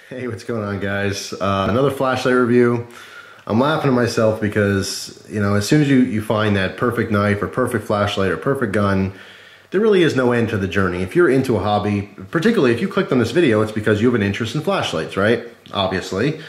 Hey, what's going on, guys? Another flashlight review. I'm laughing at myself because, you know, as soon as you find that perfect knife or perfect flashlight or perfect gun, there really is no end to the journey. If you're into a hobby, particularly if you clicked on this video, it's because you have an interest in flashlights, right? Obviously.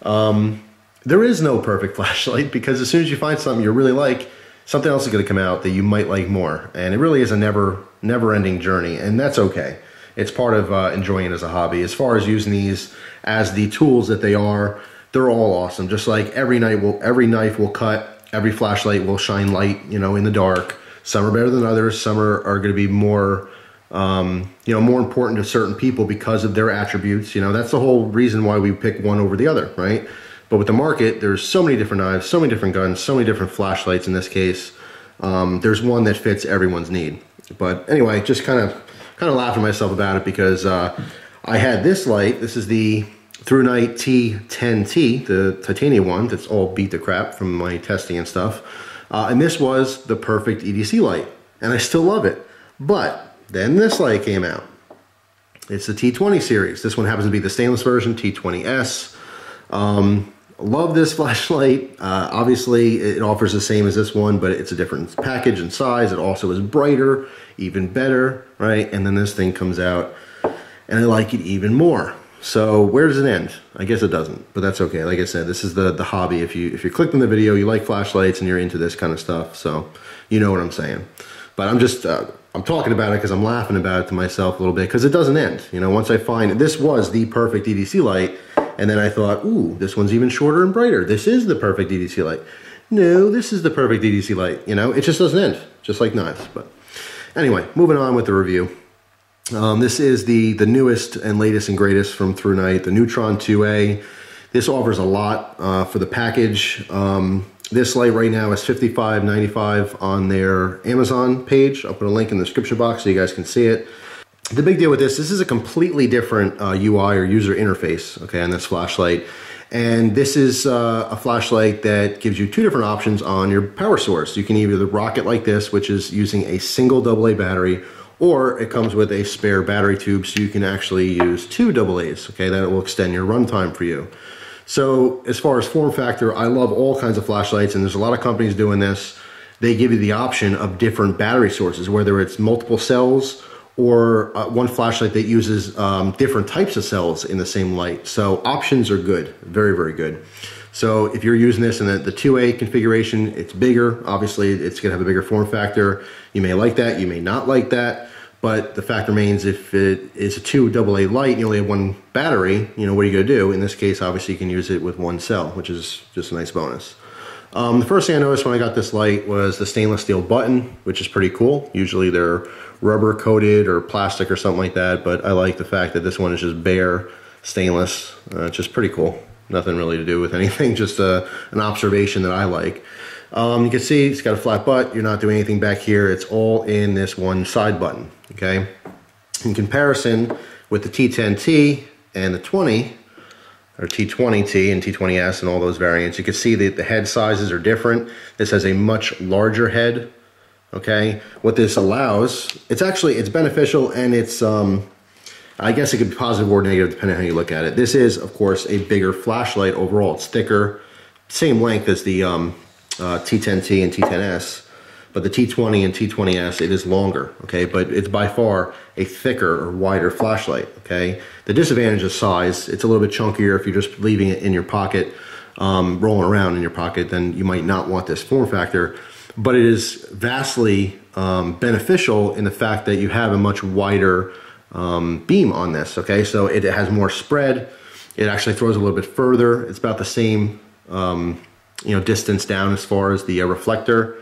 There is no perfect flashlight because as soon as you find something you really like, something else is going to come out that you might like more. And it really is a never-ending journey, and that's okay. It's part of enjoying it as a hobby. As far as using these as the tools that they are, they're all awesome. Just like every knife will cut, every flashlight will shine light, you know, in the dark. Some are better than others. Some are going to be more, you know, more important to certain people because of their attributes. You know, that's the whole reason why we pick one over the other, right? But with the market, there's so many different knives, so many different guns, so many different flashlights in this case. There's one that fits everyone's need. But anyway, just kind of laughing at myself about it because I had this light. This is the ThruNite T10T, the titanium one that's all beat to crap from my testing and stuff. And this was the perfect EDC light, and I still love it. But then this light came out. It's the T20 series. This one happens to be the stainless version, T20S. Love this flashlight. Obviously, it offers the same as this one, but it's a different package and size. It also is brighter, even better, right? And then this thing comes out, and I like it even more. So where does it end? I guess it doesn't, but that's okay. Like I said, this is the hobby. If you clicked on the video, you like flashlights and you're into this kind of stuff, so you know what I'm saying. But I'm just I'm talking about it because I'm laughing about it to myself a little bit because it doesn't end. You know, once I find this was the perfect EDC light. And then I thought, ooh, this one's even shorter and brighter. This is the perfect EDC light. No, this is the perfect EDC light. You know, it just doesn't end, just like knives. But anyway, moving on with the review. This is the newest and latest and greatest from ThruNite, the Neutron 2A. This offers a lot for the package. This light right now is $55.95 on their Amazon page. I'll put a link in the description box so you guys can see it. The big deal with this is a completely different UI or user interface, okay, on this flashlight. And this is a flashlight that gives you two different options on your power source. You can either rock it like this, which is using a single AA battery, or it comes with a spare battery tube so you can actually use two AA's, okay, that will extend your runtime for you. So as far as form factor, I love all kinds of flashlights, and there's a lot of companies doing this. They give you the option of different battery sources, whether it's multiple cells or one flashlight that uses different types of cells in the same light. So options are good, very, very good. So if you're using this in the 2A configuration, it's bigger. Obviously, it's gonna have a bigger form factor. You may like that, you may not like that, but the fact remains if it is a 2 AA light and you only have one battery, you know, what are you gonna do? In this case, obviously you can use it with one cell, which is just a nice bonus. The first thing I noticed when I got this light was the stainless steel button, which is pretty cool. Usually they're rubber coated or plastic or something like that, but I like the fact that this one is just bare stainless. It's just pretty cool. Nothing really to do with anything, just an observation that I like. You can see it's got a flat butt. You're not doing anything back here. It's all in this one side button, okay? In comparison with the T10T and the 20, or T20T and T20S and all those variants, you can see that the head sizes are different. This has a much larger head, okay? What this allows, it's beneficial, and it's, I guess it could be positive or negative depending on how you look at it. This is, of course, a bigger flashlight overall. It's thicker, same length as the T10T and T10S, but the T20 and T20S, it is longer, okay? But it's by far a thicker or wider flashlight, okay? The disadvantage is size. It's a little bit chunkier. If you're just leaving it in your pocket, rolling around in your pocket, then you might not want this form factor. But it is vastly beneficial in the fact that you have a much wider beam on this, okay? So it has more spread. It actually throws a little bit further. It's about the same, you know, distance down as far as the reflector.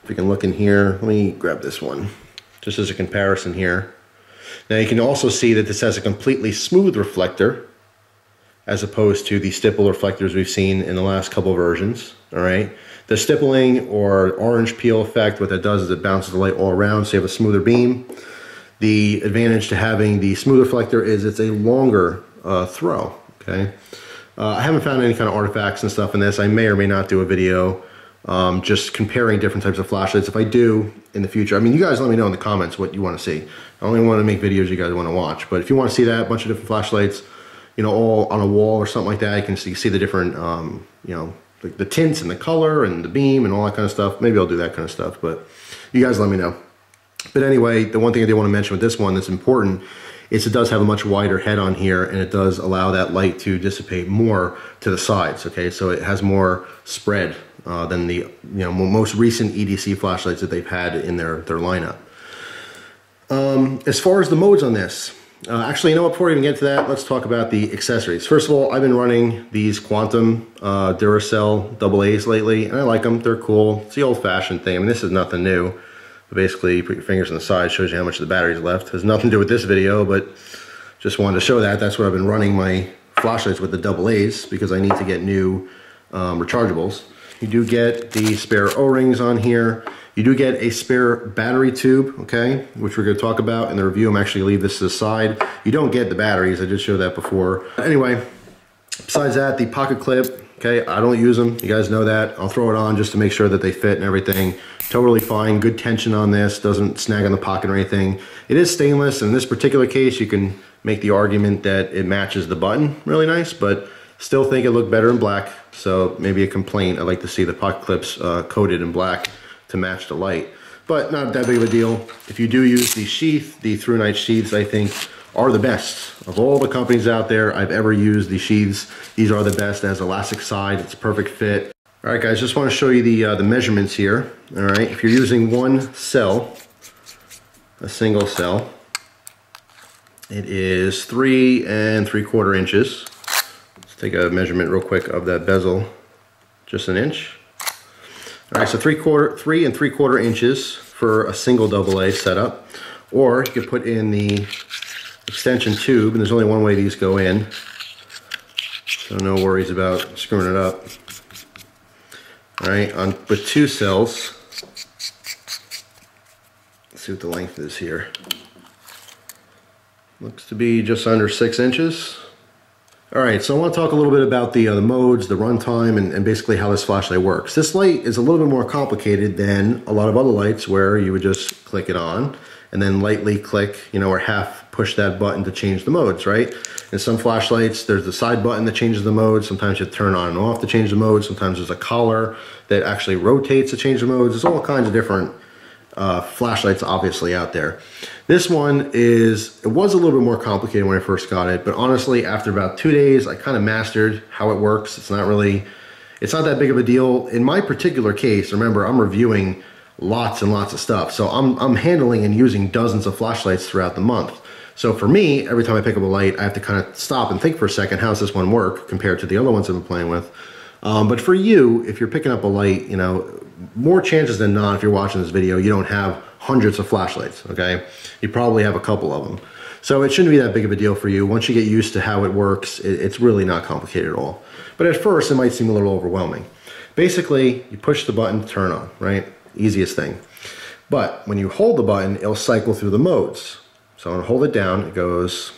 If we can look in here, let me grab this one, just as a comparison here. Now you can also see that this has a completely smooth reflector as opposed to the stipple reflectors we've seen in the last couple versions, all right? The stippling or orange peel effect, what that does is it bounces the light all around, so you have a smoother beam. The advantage to having the smooth reflector is it's a longer throw, okay? I haven't found any kind of artifacts and stuff in this. I may or may not do a video just comparing different types of flashlights. If I do in the future, I mean, you guys let me know in the comments what you want to see. I only want to make videos you guys want to watch, but if you want to see that, a bunch of different flashlights, you know, all on a wall or something like that. You can see the different, you know, the tints and the color and the beam and all that kind of stuff. Maybe I'll do that kind of stuff, but you guys let me know. But anyway, the one thing I did want to mention with this one that's important is it does have a much wider head on here, and it does allow that light to dissipate more to the sides, okay? So it has more spread than the, you know, most recent EDC flashlights that they've had in their lineup. As far as the modes on this, actually, you know what, before we even get to that, let's talk about the accessories. First of all, I've been running these Quantum Duracell AA's lately, and I like them. They're cool. It's the old-fashioned thing. I mean, this is nothing new. Basically, you put your fingers on the side, shows you how much of the battery's left. Has nothing to do with this video, but just wanted to show that. That's what I've been running my flashlights with, the AA's, because I need to get new rechargeables. You do get the spare O-rings on here. You do get a spare battery tube, okay, which we're going to talk about in the review. I'm actually going to leave this to the side. You don't get the batteries. I did show that before. Anyway, besides that, the pocket clip, okay, I don't use them. You guys know that. I'll throw it on just to make sure that they fit and everything. Totally fine. Good tension on this. Doesn't snag on the pocket or anything. It is stainless. In this particular case, you can make the argument that it matches the button really nice, but still think it looked better in black. So maybe a complaint. I'd like to see the pocket clips coated in black to match the light, but not that big of a deal. If you do use the sheath, the ThruNite sheaths, I think are the best. Of all the companies out there I've ever used, the sheaths, these are the best. It has elastic side, it's a perfect fit. All right guys, just want to show you the measurements here. All right, if you're using one cell, a single cell, it is 3 3/4 inches. Let's take a measurement real quick of that bezel, just an inch. All right, so 3 3/4 inches for a single AA setup, or you could put in the extension tube, and there's only one way these go in, so no worries about screwing it up. All right, with 2 cells, let's see what the length is here. Looks to be just under 6 inches. All right, so I want to talk a little bit about the modes, the runtime, and basically how this flashlight works. This light is a little bit more complicated than a lot of other lights where you would just click it on and then lightly click, you know, or half push that button to change the modes, right? In some flashlights, there's the side button that changes the mode. Sometimes you turn on and off to change the mode. Sometimes there's a collar that actually rotates to change the modes. There's all kinds of different flashlights obviously out there. This one it was a little bit more complicated when I first got it, but honestly after about 2 days I kind of mastered how it works. It's not that big of a deal. In my particular case, remember, I'm reviewing lots and lots of stuff, so I'm handling and using dozens of flashlights throughout the month. So for me, every time I pick up a light, I have to kind of stop and think for a second, how does this one work compared to the other ones I've been playing with. But for you, if you're picking up a light, you know, more chances than not, if you're watching this video, you don't have hundreds of flashlights, okay? You probably have a couple of them. So it shouldn't be that big of a deal for you. Once you get used to how it works, it's really not complicated at all. But at first, it might seem a little overwhelming. Basically, you push the button to turn on, right? Easiest thing. But when you hold the button, it'll cycle through the modes. So I'm gonna hold it down. It goes,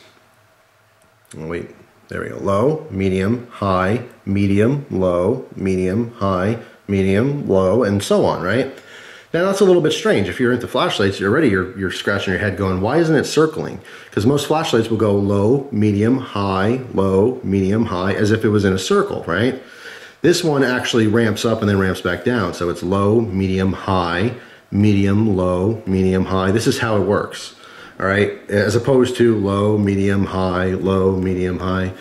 oh wait, there we go. Low, medium, high, medium, low, medium, high, medium, low, and so on, right? Now that's a little bit strange. If you're into flashlights, you're scratching your head going, why isn't it circling? Because most flashlights will go low, medium, high, low, medium, high, as if it was in a circle, right? This one actually ramps up and then ramps back down. So it's low, medium, high, medium, low, medium, high. This is how it works, all right? As opposed to low, medium, high, low, medium, high.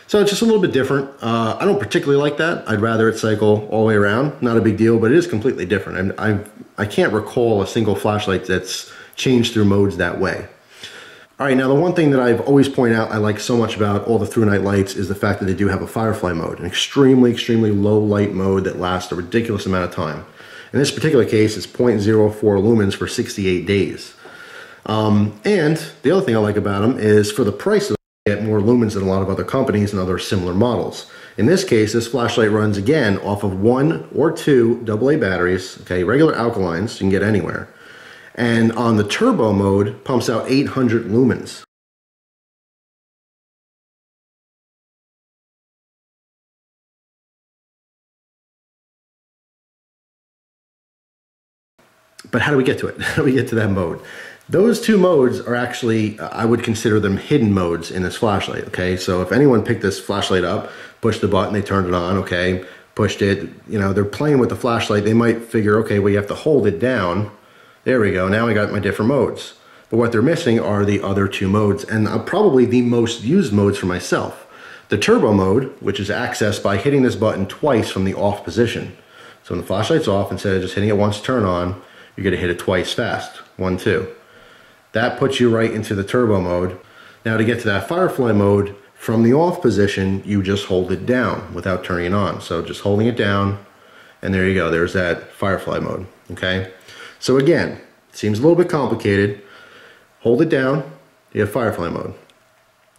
So it's just a little bit different. I don't particularly like that. I'd rather it cycle all the way around. Not a big deal, but it is completely different. I can't recall a single flashlight that's changed through modes that way. All right, now the one thing that I've always pointed out I like so much about all the ThruNite lights is the fact that they do have a Firefly mode, an extremely, extremely low light mode that lasts a ridiculous amount of time. In this particular case, it's 0.04 lumens for 68 days. And the other thing I like about them is for the price of get more lumens than a lot of other companies and other similar models. In this case, this flashlight runs again off of 1 or 2 AA batteries, okay, regular alkalines, you can get anywhere. And on the turbo mode, pumps out 800 lumens. But how do we get to it? How do we get to that mode? Those two modes are actually, I would consider them hidden modes in this flashlight, okay? So if anyone picked this flashlight up, pushed the button, they turned it on, okay, pushed it, you know, they're playing with the flashlight, they might figure, okay, well, you have to hold it down. There we go, now I got my different modes. But what they're missing are the other two modes, and probably the most used modes for myself. The turbo mode, which is accessed by hitting this button twice from the off position. So when the flashlight's off, instead of just hitting it once to turn on, you're gonna hit it twice fast, 1, 2. That puts you right into the turbo mode. Now to get to that Firefly mode, from the off position, you just hold it down without turning it on. So just holding it down, and there you go, there's that Firefly mode, okay? So again, it seems a little bit complicated. Hold it down, you have Firefly mode.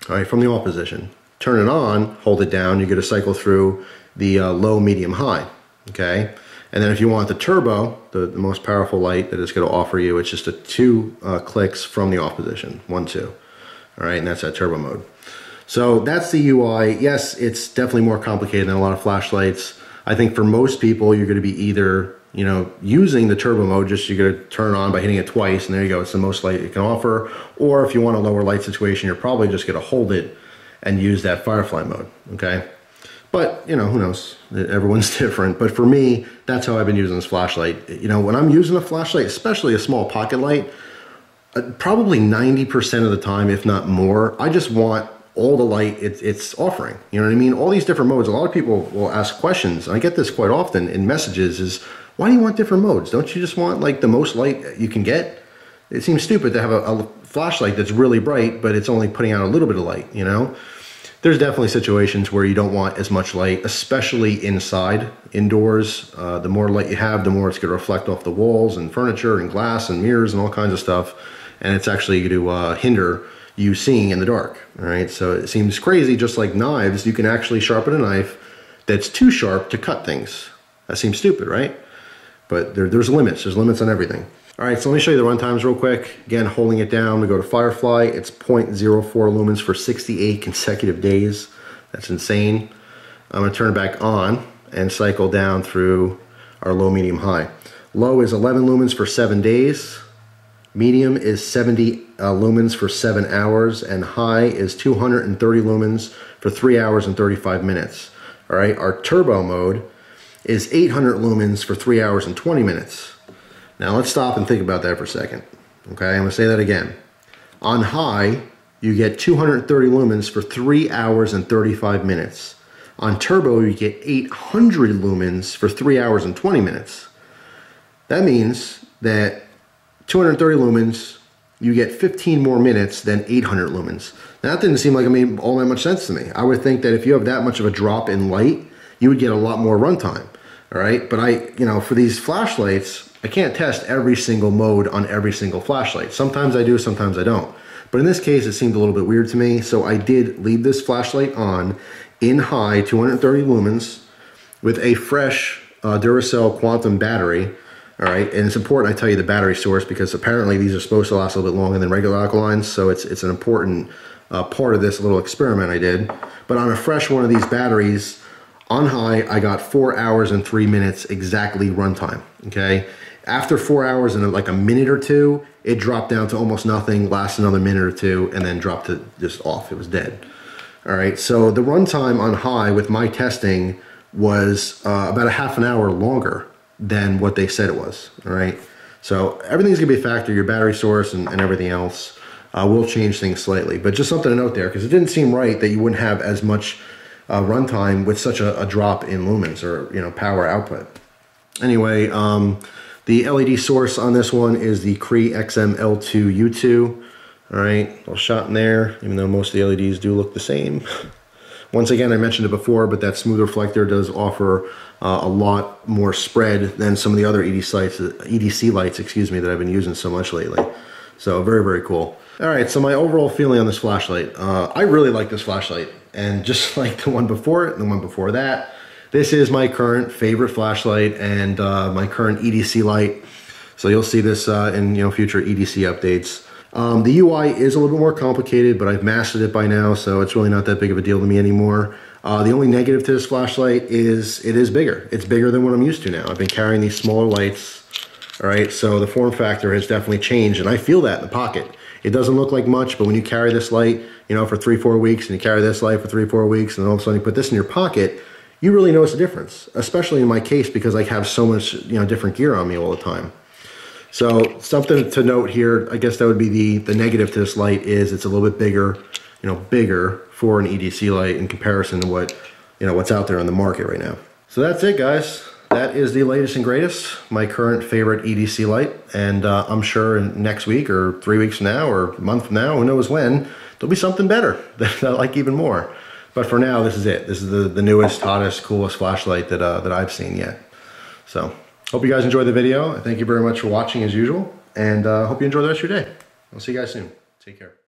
All right, from the off position. Turn it on, hold it down, you're gonna cycle through the low, medium, high, okay? And then if you want the turbo, the most powerful light that it's going to offer you, it's just a 2 clicks from the off position, 1, 2. All right, and that's that turbo mode. So that's the UI. Yes, it's definitely more complicated than a lot of flashlights. I think for most people, you're going to be either, you know, using the turbo mode, just you're going to turn it on by hitting it twice, and there you go, it's the most light it can offer. Or if you want a lower light situation, you're probably just going to hold it and use that Firefly mode, okay? But, you know, who knows? Everyone's different. But for me, that's how I've been using this flashlight. You know, when I'm using a flashlight, especially a small pocket light, probably 90% of the time, if not more, I just want all the light it's offering. You know what I mean? All these different modes. A lot of people will ask questions. And I get this quite often in messages is, why do you want different modes? Don't you just want like the most light you can get? It seems stupid to have a flashlight that's really bright, but it's only putting out a little bit of light, you know? There's definitely situations where you don't want as much light, especially inside, indoors. The more light you have, the more it's going to reflect off the walls and furniture and glass and mirrors and all kinds of stuff. And it's actually going to hinder you seeing in the dark. All right, so it seems crazy, just like knives, you can actually sharpen a knife that's too sharp to cut things. That seems stupid, right? But there's limits. There's limits on everything. All right, so let me show you the run times real quick. Again, holding it down, we go to Firefly. It's 0.04 lumens for 68 consecutive days. That's insane. I'm gonna turn it back on and cycle down through our low, medium, high. Low is 11 lumens for 7 days. Medium is 70 lumens for 7 hours. And high is 230 lumens for 3 hours and 35 minutes. All right, our turbo mode is 800 lumens for 3 hours and 20 minutes. Now let's stop and think about that for a second. Okay, I'm gonna say that again. On high, you get 230 lumens for 3 hours and 35 minutes. On turbo, you get 800 lumens for 3 hours and 20 minutes. That means that 230 lumens, you get 15 more minutes than 800 lumens. Now that didn't seem like it made all that much sense to me. I would think that if you have that much of a drop in light, you would get a lot more runtime. All right, but you know, for these flashlights, I can't test every single mode on every single flashlight. Sometimes I do, sometimes I don't. But in this case, it seemed a little bit weird to me, so I did leave this flashlight on in high, 230 lumens, with a fresh Duracell Quantum battery. All right, and it's important I tell you the battery source because apparently these are supposed to last a little bit longer than regular alkalines, so it's an important part of this little experiment I did. But on a fresh one of these batteries, on high, I got 4 hours and 3 minutes exactly runtime, okay? After 4 hours and like a minute or two, it dropped down to almost nothing, lasted another minute or two, and then dropped to just off. It was dead. All right, so the runtime on high with my testing was about a half an hour longer than what they said it was, all right? So everything's gonna be a factor, your battery source and everything else will change things slightly, but just something to note there, because it didn't seem right that you wouldn't have as much runtime with such a drop in lumens or, you know, power output. Anyway, the LED source on this one is the Cree XM-L2U2. All right, little shot in there, even though most of the LEDs do look the same. Once again, I mentioned it before, but that smooth reflector does offer a lot more spread than some of the other EDC lights, excuse me, that I've been using so much lately. So very, very cool. All right, so my overall feeling on this flashlight. I really like this flashlight, and just like the one before it and the one before that, this is my current favorite flashlight and my current EDC light. So you'll see this in future EDC updates. The UI is a little bit more complicated, but I've mastered it by now, so it's really not that big of a deal to me anymore. The only negative to this flashlight is it is bigger. It's bigger than what I'm used to now. I've been carrying these smaller lights All right, so the form factor has definitely changed, and I feel that in the pocket. It doesn't look like much, but when you carry this light, you know, for 3-4 weeks, and you carry this light for 3-4 weeks, and then all of a sudden you put this in your pocket, you really notice a difference, especially in my case because I have so much, you know, different gear on me all the time. So something to note here, I guess that would be the negative to this light is it's a little bit bigger, you know, bigger for an EDC light in comparison to what, you know, what's out there on the market right now. So that's it, guys. That is the latest and greatest, my current favorite EDC light, and I'm sure next week or 3 weeks from now or a month from now, who knows when, there'll be something better that I like even more. But for now, this is it. This is the newest, hottest, coolest flashlight that I've seen yet. So, hope you guys enjoyed the video. Thank you very much for watching as usual, and hope you enjoy the rest of your day. I'll see you guys soon. Take care.